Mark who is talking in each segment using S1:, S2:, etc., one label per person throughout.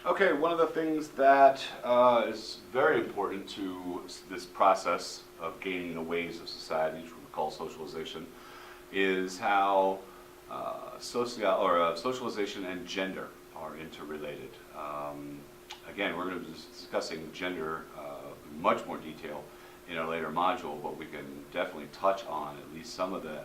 S1: Okay, one of the things that is very important to this process of gaining the ways of society, which we call socialization, is how socialization and gender are interrelated. Again, we're going to be discussing gender in much more detail in a later module, but we can definitely touch on at least some of the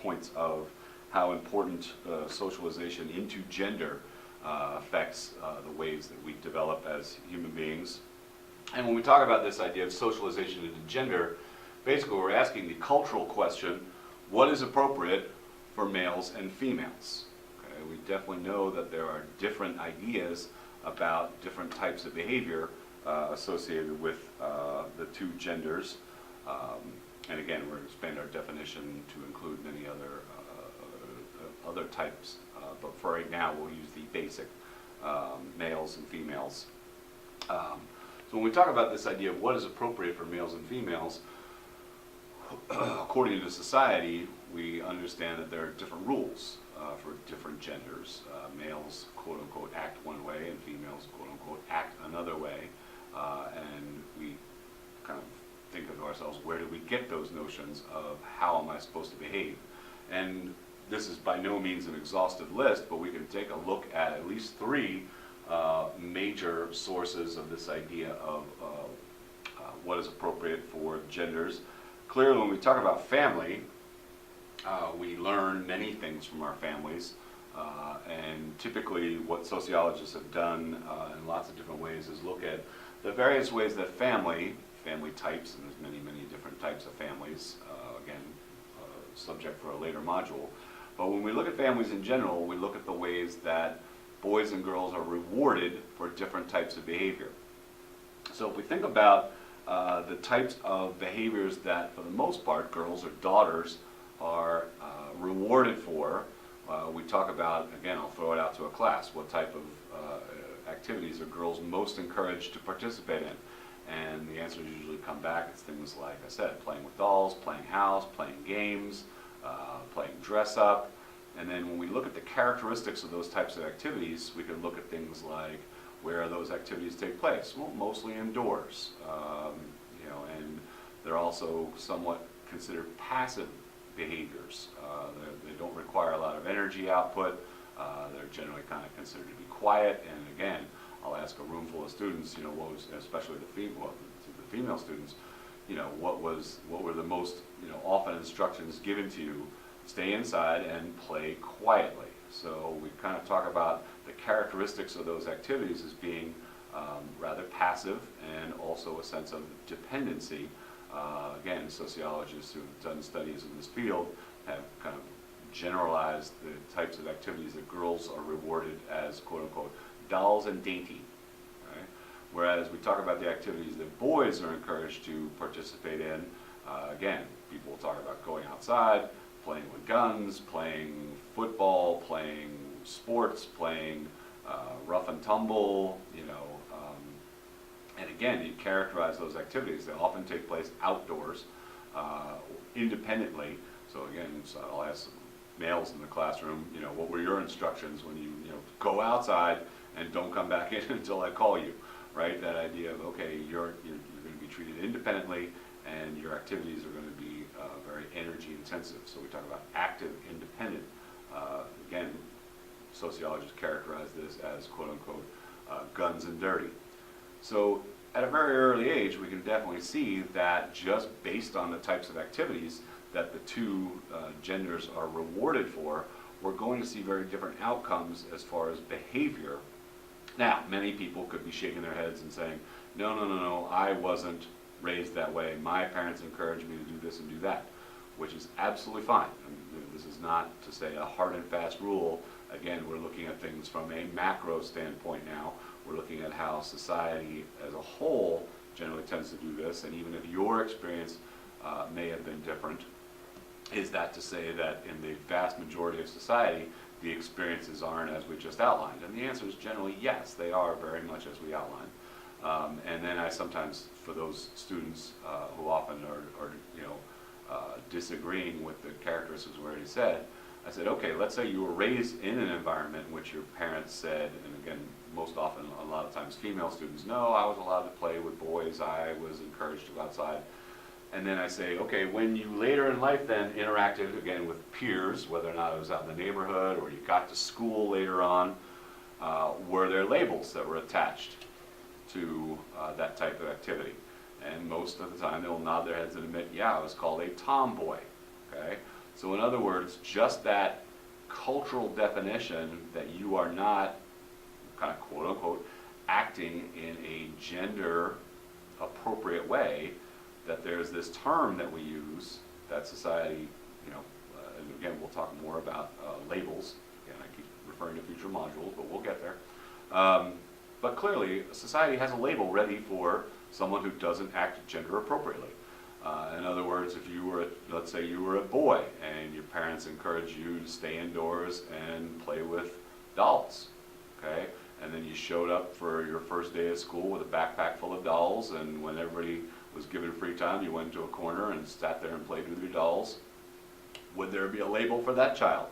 S1: points of how important socialization into gender affects the ways that we develop as human beings. And when we talk about this idea of socialization into gender, basically we're asking the cultural question, what is appropriate for males and females? Okay, we definitely know that there are different ideas about different types of behavior associated with the two genders. And again, we're going to expand our definition to include many other types, but for right now we'll use the basic males and females. So when we talk about this idea of what is appropriate for males and females, according to society, we understand that there are different rules for different genders. Males, quote unquote, act one way, and females, quote unquote, act another way. And we kind of think of ourselves, where do we get those notions of how am I supposed to behave? And this is by no means an exhaustive list, but we can take a look at least three major sources of this idea of what is appropriate for genders. Clearly, when we talk about family, we learn many things from our families, and typically what sociologists have done in lots of different ways is look at the various ways that family types, and there's many different types of families, again, subject for a later module. But when we look at families in general, we look at the ways that boys and girls are rewarded for different types of behavior. So if we think about the types of behaviors that, for the most part, girls or daughters are rewarded for, we talk about, again, I'll throw it out to a class, what type of activities are girls most encouraged to participate in? And the answers usually come back, it's things like I said, playing with dolls, playing house, playing games, playing dress up. And then when we look at the characteristics of those types of activities, we can look at things like where those activities take place. Well, mostly indoors, and they're also somewhat considered passive behaviors. They don't require a lot of energy output. They're generally kind of considered to be quiet. And again, I'll ask a room full of students, what was, especially the female students, what were the most, often instructions given to you? Stay inside and play quietly. So we kind of talk about the characteristics of those activities as being rather passive and also a sense of dependency. Again, sociologists who have done studies in this field have kind of generalized the types of activities that girls are rewarded as, quote unquote, dolls and dainty. Right? Whereas we talk about the activities that boys are encouraged to participate in, again, people will talk about going outside, playing with guns, playing football, playing sports, playing rough and tumble, and again, you characterize those activities. They often take place outdoors, independently. So again, I'll ask males in the classroom, what were your instructions when you go outside and don't come back in until I call you, right? That idea of, okay, you're going to be treated independently, and your activities are going to be very energy intensive. So we talk about active, independent. Again, sociologists characterize this as, quote unquote, guns and dirty. So at a very early age, we can definitely see that just based on the types of activities that the two genders are rewarded for, we're going to see very different outcomes as far as behavior. Now, many people could be shaking their heads and saying, no, I wasn't raised that way. My parents encouraged me to do this and do that, which is absolutely fine. This is not to say a hard and fast rule. Again, we're looking at things from a macro standpoint now. We're looking at how society as a whole generally tends to do this, and even if your experience may have been different, is that to say that in the vast majority of society, the experiences aren't as we just outlined? And the answer is generally yes, they are very much as we outlined. And then I sometimes, for those students who often are disagreeing with the characteristics we already said, I said, okay, let's say you were raised in an environment in which your parents said, and again, most often, a lot of times female students, no, I was allowed to play with boys, I was encouraged to go outside. And then I say, okay, when you later in life then interacted again with peers, whether or not it was out in the neighborhood or you got to school later on, were there labels that were attached to that type of activity? And most of the time they will nod their heads and admit, yeah, I was called a tomboy. Okay? So in other words, just that cultural definition that you are not kind of quote unquote acting in a gender appropriate way, that there's this term that we use that society, and again we'll talk more about labels. Again, I keep referring to future modules, but we'll get there. But clearly, society has a label ready for someone who doesn't act gender appropriately. In other words, if you were, let's say you were a boy and your parents encouraged you to stay indoors and play with dolls, okay? And then you showed up for your first day of school with a backpack full of dolls, and when everybody was given free time, you went into a corner and sat there and played with your dolls. Would there be a label for that child?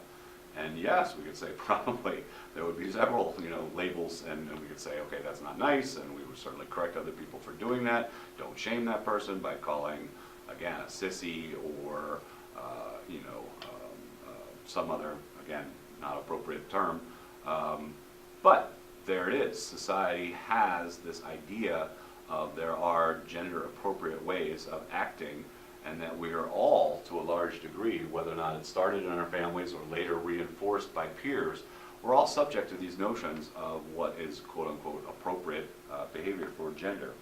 S1: And yes, we could say probably there would be several, labels, and we could say, okay, that's not nice, and we would certainly correct other people for doing that. Don't shame that person by calling, again, a sissy or, some other, again, not appropriate term. But there it is. Society has this idea of there are gender appropriate ways of acting, and that we are all, to a large degree, whether or not it started in our families or later reinforced by peers, we're all subject to these notions of what is quote-unquote appropriate behavior for gender.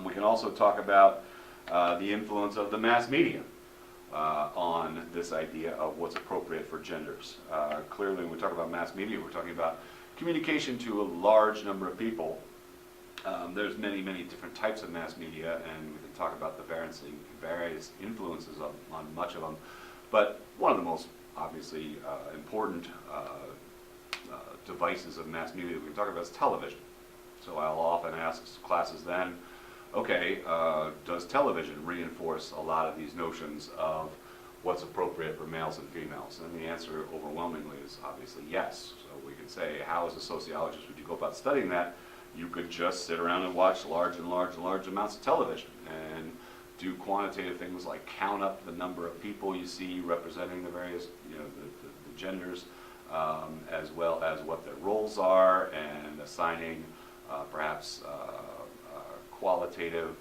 S1: We can also talk about the influence of the mass media on this idea of what's appropriate for genders. Clearly, when we talk about mass media, we're talking about communication to a large number of people. There's many, many different types of mass media, and we can talk about the various influences on much of them. But one of the most obviously important devices of mass media that we can talk about is television. So I'll often ask classes then, okay, does television reinforce a lot of these notions of what's appropriate for males and females? And the answer overwhelmingly is obviously yes. So we could say, how as a sociologist would you go about studying that? You could just sit around and watch large amounts of television and do quantitative things like count up the number of people you see representing the various, the genders, as well as what their roles are, and assigning perhaps qualitative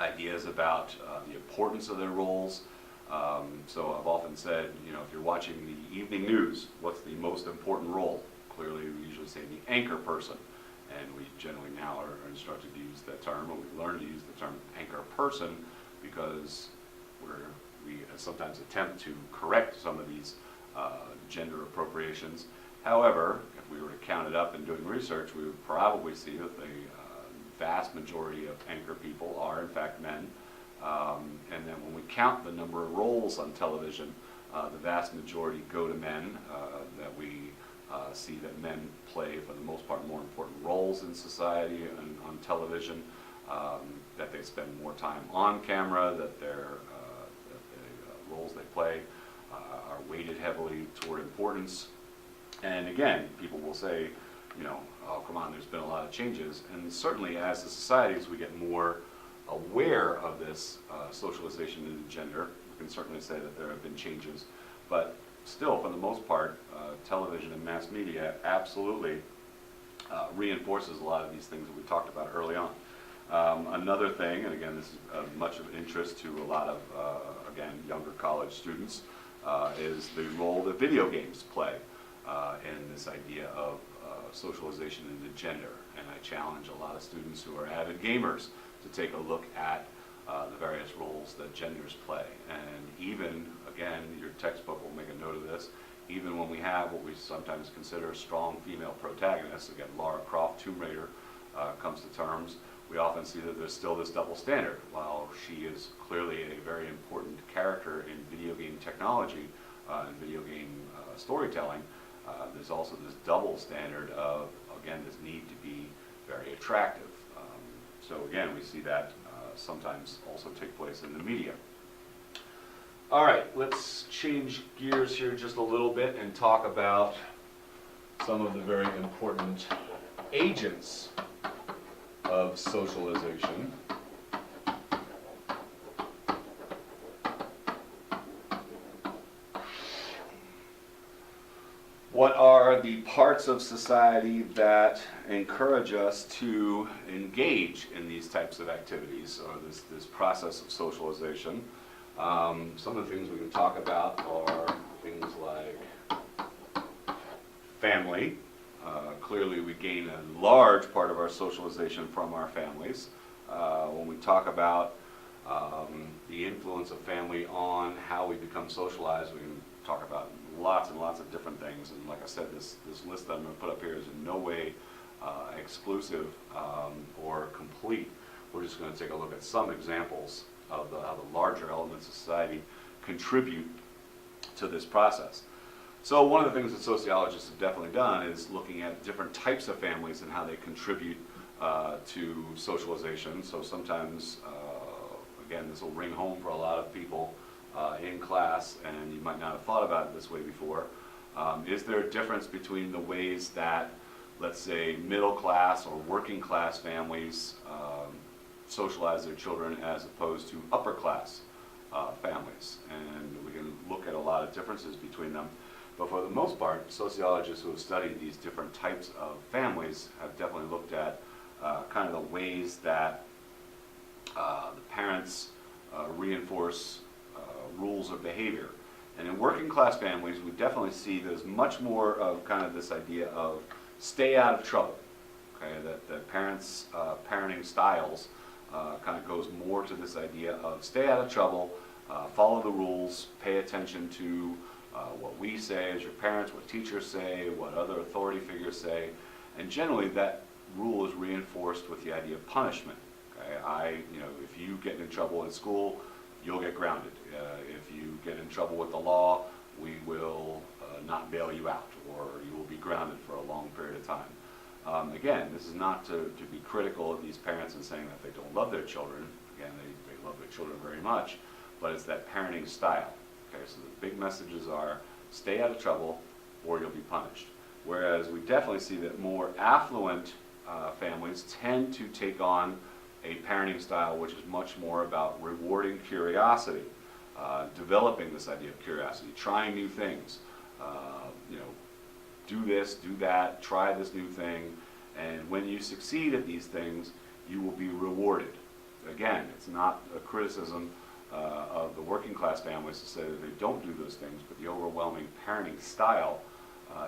S1: ideas about the importance of their roles. So I've often said, if you're watching the evening news, what's the most important role? Clearly, we usually say the anchor person, and we generally now are instructed to use that term, or we've learned to use the term anchor person, because we sometimes attempt to correct some of these gender appropriations. However, if we were to count it up in doing research, we would probably see that the vast majority of anchor people are in fact men. And then when we count the number of roles on television, the vast majority go to men, that we see that men play, for the most part, more important roles in society and on television, that they spend more time on camera, that the roles they play are weighted heavily toward importance. And again, people will say, oh, come on, there's been a lot of changes. And certainly as a society, as we get more aware of this socialization into gender, we can certainly say that there have been changes. But still, for the most part, television and mass media absolutely reinforces a lot of these things that we talked about early on. Another thing, and again, this is much of interest to a lot of, again, younger college students, is the role that video games play in this idea of socialization into gender. And I challenge a lot of students who are avid gamers to take a look at the various roles that genders play. And even, again, your textbook will make a note of this, even when we have what we sometimes consider strong female protagonists, again, Lara Croft, Tomb Raider comes to terms, we often see that there's still this double standard. While she is clearly a very important character in video game technology and video game storytelling, there's also this double standard of, again, this need to be very attractive. So again, we see that sometimes also take place in the media. All right, let's change gears here just a little bit and talk about some of the very important agents of socialization. What are the parts of society that encourage us to engage in these types of activities, or this process of socialization? Some of the things we can talk about are things like family. Clearly we gain a large part of our socialization from our families. When we talk about the influence of family on how we become socialized, we can talk about lots and lots of different things. And like I said, this list that I'm going to put up here is in no way exclusive or complete. We're just going to take a look at some examples of how the larger elements of society contribute to this process. So one of the things that sociologists have definitely done is looking at different types of families and how they contribute to socialization. So sometimes, again, this will ring home for a lot of people in class, and you might not have thought about it this way before. Is there a difference between the ways that, let's say, middle class or working class families socialize their children as opposed to upper class families? And we can look at a lot of differences between them. But for the most part, sociologists who have studied these different types of families have definitely looked at kind of the ways that the parents reinforce rules of behavior. And in working class families, we definitely see there's much more of kind of this idea of stay out of trouble. Okay, that parents' parenting styles kind of goes more to this idea of stay out of trouble, follow the rules, pay attention to what we say as your parents, what teachers say, what other authority figures say, and generally that rule is reinforced with the idea of punishment. Okay? If you get in trouble at school, you'll get grounded. If you get in trouble with the law, we will not bail you out, or you will be grounded for a long period of time. Again, this is not to be critical of these parents and saying that they don't love their children. Again, they love their children very much, but it's that parenting style. Okay, so the big messages are stay out of trouble or you'll be punished. Whereas we definitely see that more affluent families tend to take on a parenting style which is much more about rewarding curiosity, developing this idea of curiosity, trying new things, do this, do that, try this new thing, and when you succeed at these things, you will be rewarded. Again, it's not a criticism of the working class families to say that they don't do those things, but the overwhelming parenting style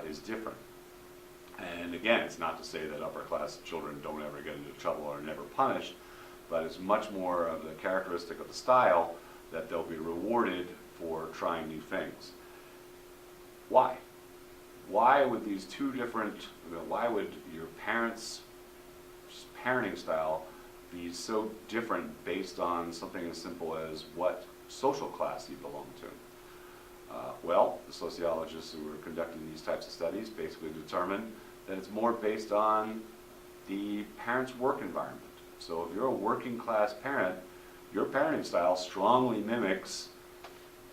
S1: is different. And again, it's not to say that upper class children don't ever get into trouble or are never punished, but it's much more of the characteristic of the style that they'll be rewarded for trying new things. Why? Why would these two different, why would your parents' parenting style be so different based on something as simple as what social class you belong to? Well, the sociologists who were conducting these types of studies basically determined that it's more based on the parent's work environment. So if you're a working class parent, your parenting style strongly mimics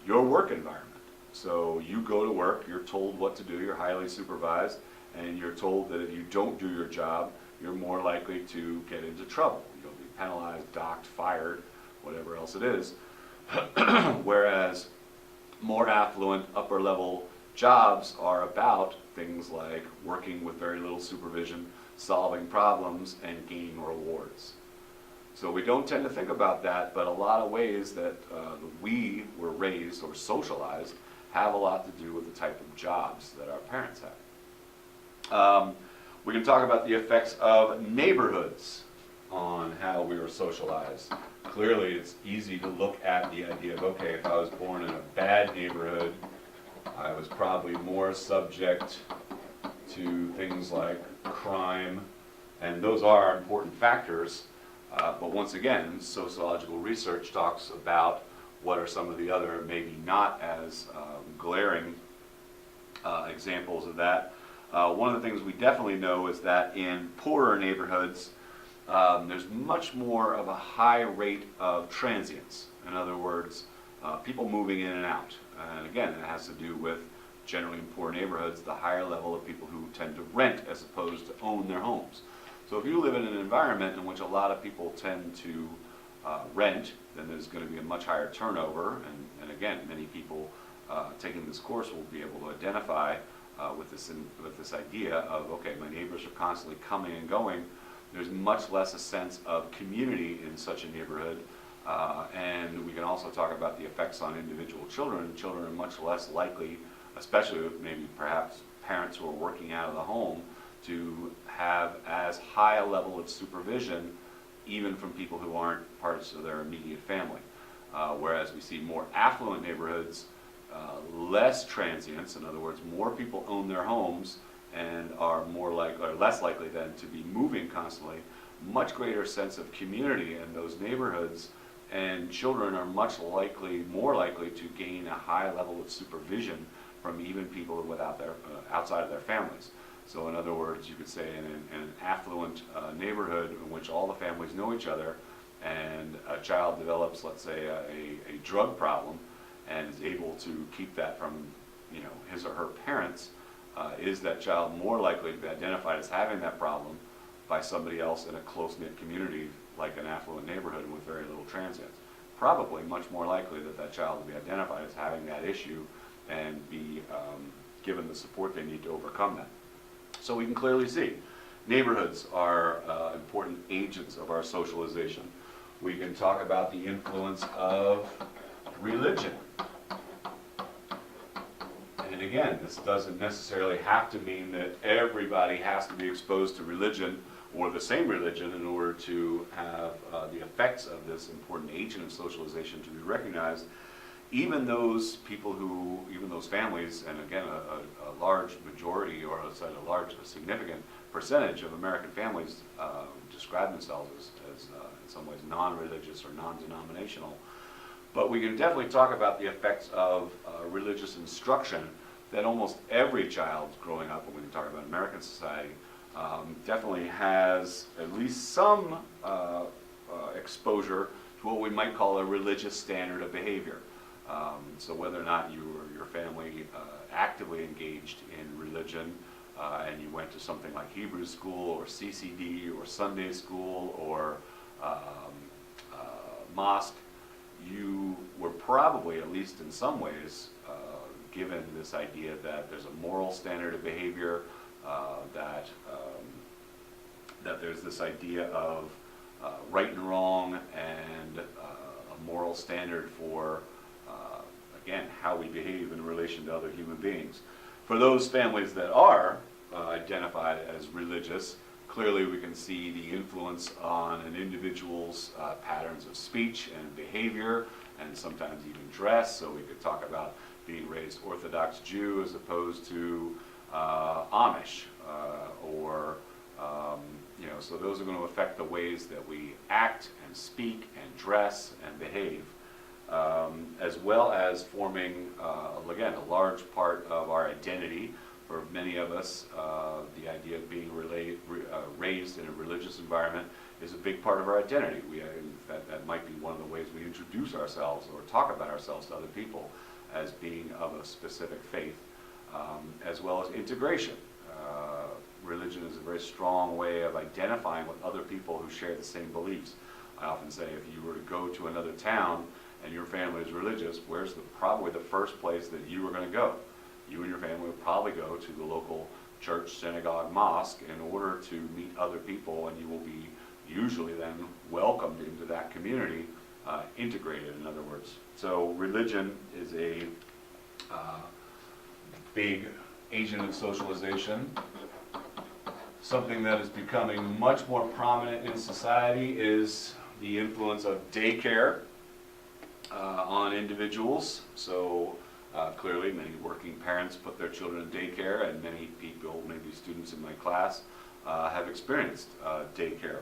S1: your work environment. So you go to work, you're told what to do, you're highly supervised, and you're told that if you don't do your job, you're more likely to get into trouble. You'll be penalized, docked, fired, whatever else it is. Whereas more affluent, upper level jobs are about things like working with very little supervision, solving problems, and gaining rewards. So we don't tend to think about that, but a lot of ways that we were raised or socialized have a lot to do with the type of jobs that our parents have. We can talk about the effects of neighborhoods on how we were socialized. Clearly, it's easy to look at the idea of, okay, if I was born in a bad neighborhood, I was probably more subject to things like crime, and those are important factors. But once again, sociological research talks about what are some of the other, maybe not as glaring examples of that. One of the things we definitely know is that in poorer neighborhoods, there's much more of a high rate of transience. In other words, people moving in and out. And again, it has to do with generally in poor neighborhoods, the higher level of people who tend to rent as opposed to own their homes. So if you live in an environment in which a lot of people tend to rent, then there's going to be a much higher turnover. And again, many people taking this course will be able to identify with this idea of, okay, my neighbors are constantly coming and going. There's much less a sense of community in such a neighborhood. And we can also talk about the effects on individual children. Children are much less likely, especially with maybe perhaps parents who are working out of the home, to have as high a level of supervision even from people who aren't parts of their immediate family. Whereas we see more affluent neighborhoods, less transients, in other words, more people own their homes and are less likely then to be moving constantly, much greater sense of community in those neighborhoods, and children are more likely to gain a high level of supervision from even people outside of their families. So in other words, you could say in an affluent neighborhood in which all the families know each other, and a child develops, let's say, a drug problem and is able to keep that from his or her parents, is that child more likely to be identified as having that problem by somebody else in a close-knit community like an affluent neighborhood with very little transients? Probably much more likely that child will be identified as having that issue and be given the support they need to overcome that. So we can clearly see neighborhoods are important agents of our socialization. We can talk about the influence of religion. And again, this doesn't necessarily have to mean that everybody has to be exposed to religion or the same religion in order to have the effects of this important agent of socialization to be recognized. Even those families, and again, a large majority, or a significant percentage of American families describe themselves as in some ways non-religious or non-denominational. But we can definitely talk about the effects of religious instruction that almost every child growing up, and we can talk about American society, definitely has at least some exposure to what we might call a religious standard of behavior. So whether or not you or your family actively engaged in religion, and you went to something like Hebrew school or CCD or Sunday school or mosque, you were probably, at least in some ways, given this idea that there's a moral standard of behavior, that there's this idea of right and wrong, and a moral standard for again, how we behave in relation to other human beings. For those families that are identified as religious, clearly we can see the influence on an individual's patterns of speech and behavior, and sometimes even dress. So we could talk about being raised Orthodox Jew as opposed to Amish, so those are going to affect the ways that we act and speak and dress and behave. As well as forming, again, a large part of our identity. For many of us, the idea of being raised in a religious environment is a big part of our identity. That might be one of the ways we introduce ourselves or talk about ourselves to other people, as being of a specific faith, as well as integration. Religion is a very strong way of identifying with other people who share the same beliefs. I often say, if you were to go to another town and your family is religious, where's probably the first place that you are going to go? You and your family would probably go to the local church, synagogue, mosque in order to meet other people, and you will be usually then welcomed into that community, integrated, in other words. So religion is a big agent of socialization. Something that is becoming much more prominent in society is the influence of daycare on individuals. So clearly many working parents put their children in daycare, and many people, maybe students in my class, have experienced daycare.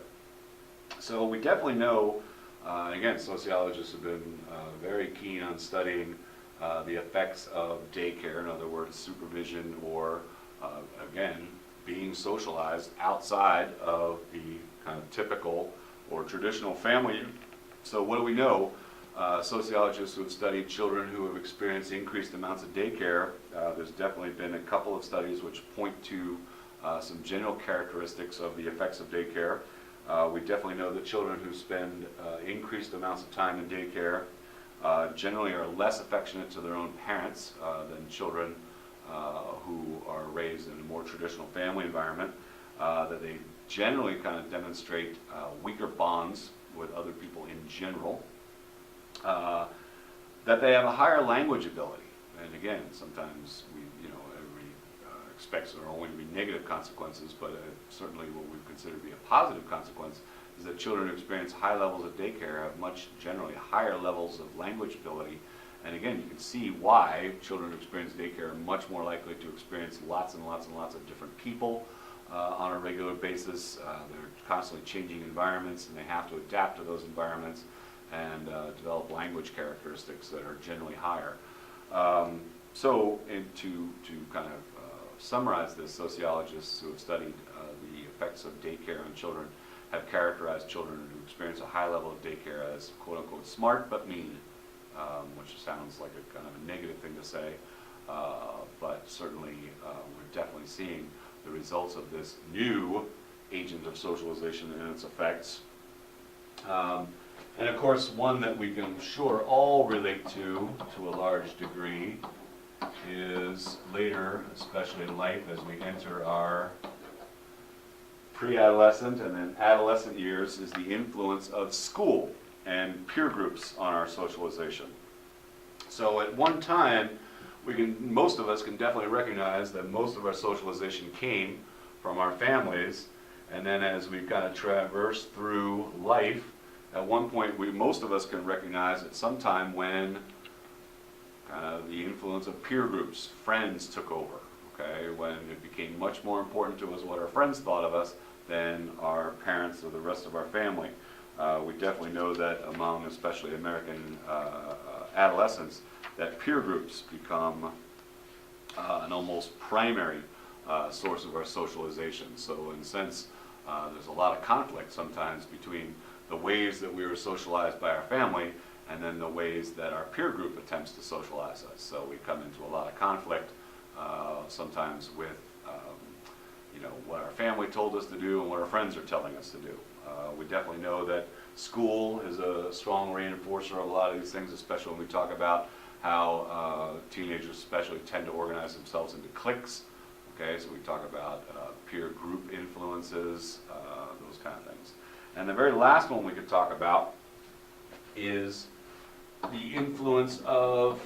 S1: So we definitely know, and again, sociologists have been very keen on studying the effects of daycare, in other words, supervision, or again, being socialized outside of the kind of typical or traditional family. So what do we know? Sociologists who have studied children who have experienced increased amounts of daycare, there's definitely been a couple of studies which point to some general characteristics of the effects of daycare. We definitely know that children who spend increased amounts of time in daycare generally are less affectionate to their own parents than children who are raised in a more traditional family environment, that they generally kind of demonstrate weaker bonds with other people in general, that they have a higher language ability. And again, sometimes everybody expects there are only to be negative consequences, but certainly what we consider to be a positive consequence is that children who experience high levels of daycare have much generally higher levels of language ability. And again, you can see why children who experience daycare are much more likely to experience lots and lots and lots of different people on a regular basis. They're constantly changing environments, and they have to adapt to those environments and develop language characteristics that are generally higher. To kind of summarize this, sociologists who have studied the effects of daycare on children have characterized children who experience a high level of daycare as quote-unquote smart but mean, which sounds like a kind of a negative thing to say, but certainly we're definitely seeing the results of this new agent of socialization and its effects. And of course, one that we can sure all relate to a large degree is later, especially in life, as we enter our pre-adolescent and then adolescent years, is the influence of school and peer groups on our socialization. So at one time, most of us can definitely recognize that most of our socialization came from our families, and then as we kind of traverse through life, at one point most of us can recognize at some time when the influence of peer groups, friends took over, okay, when it became much more important to us what our friends thought of us than our parents or the rest of our family. We definitely know that among especially American adolescents, that peer groups become an almost primary source of our socialization. So in a sense, there's a lot of conflict sometimes between the ways that we were socialized by our family and then the ways that our peer group attempts to socialize us. So we come into a lot of conflict sometimes with what our family told us to do and what our friends are telling us to do. We definitely know that school is a strong reinforcer of a lot of these things, especially when we talk about how teenagers especially tend to organize themselves into cliques. Okay, so we talk about peer group influences, those kind of things. And the very last one we could talk about is the influence of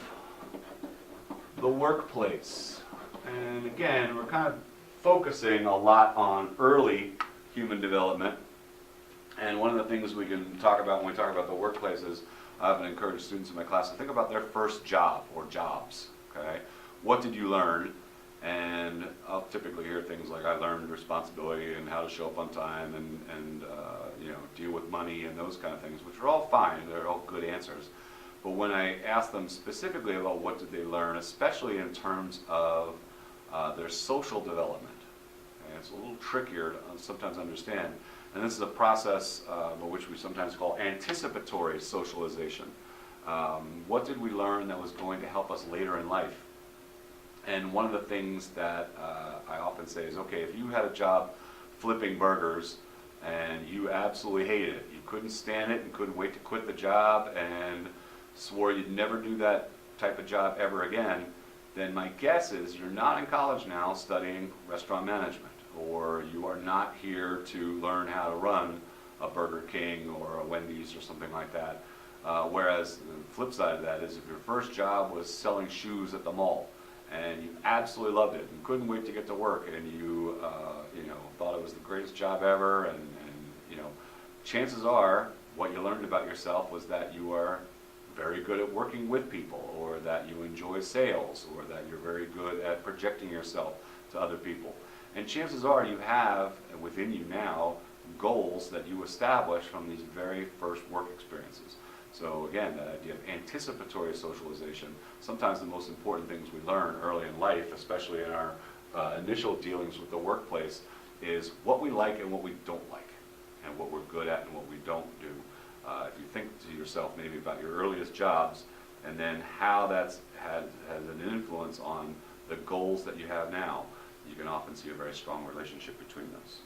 S1: the workplace. And again, we're kind of focusing a lot on early human development. And one of the things we can talk about when we talk about the workplace is I often encourage students in my class to think about their first job or jobs. Okay, what did you learn? And I'll typically hear things like I learned responsibility and how to show up on time and deal with money and those kind of things, which are all fine. They're all good answers. But when I ask them specifically about what did they learn, especially in terms of their social development, okay, it's a little trickier to sometimes understand. And this is a process which we sometimes call anticipatory socialization. What did we learn that was going to help us later in life? And one of the things that I often say is, okay, if you had a job flipping burgers and you absolutely hated it, you couldn't stand it and couldn't wait to quit the job and swore you'd never do that type of job ever again, then my guess is you're not in college now studying restaurant management, or you are not here to learn how to run a Burger King or a Wendy's or something like that. Whereas the flip side of that is if your first job was selling shoes at the mall, and you absolutely loved it and couldn't wait to get to work, and you thought it was the greatest job ever, and chances are what you learned about yourself was that you are very good at working with people, or that you enjoy sales, or that you're very good at projecting yourself to other people. And chances are you have within you now goals that you establish from these very first work experiences. So again, that idea of anticipatory socialization, sometimes the most important things we learn early in life, especially in our initial dealings with the workplace, is what we like and what we don't like, and what we're good at and what we don't do. If you think to yourself maybe about your earliest jobs and then how that's has an influence on the goals that you have now, you can often see a very strong relationship between those.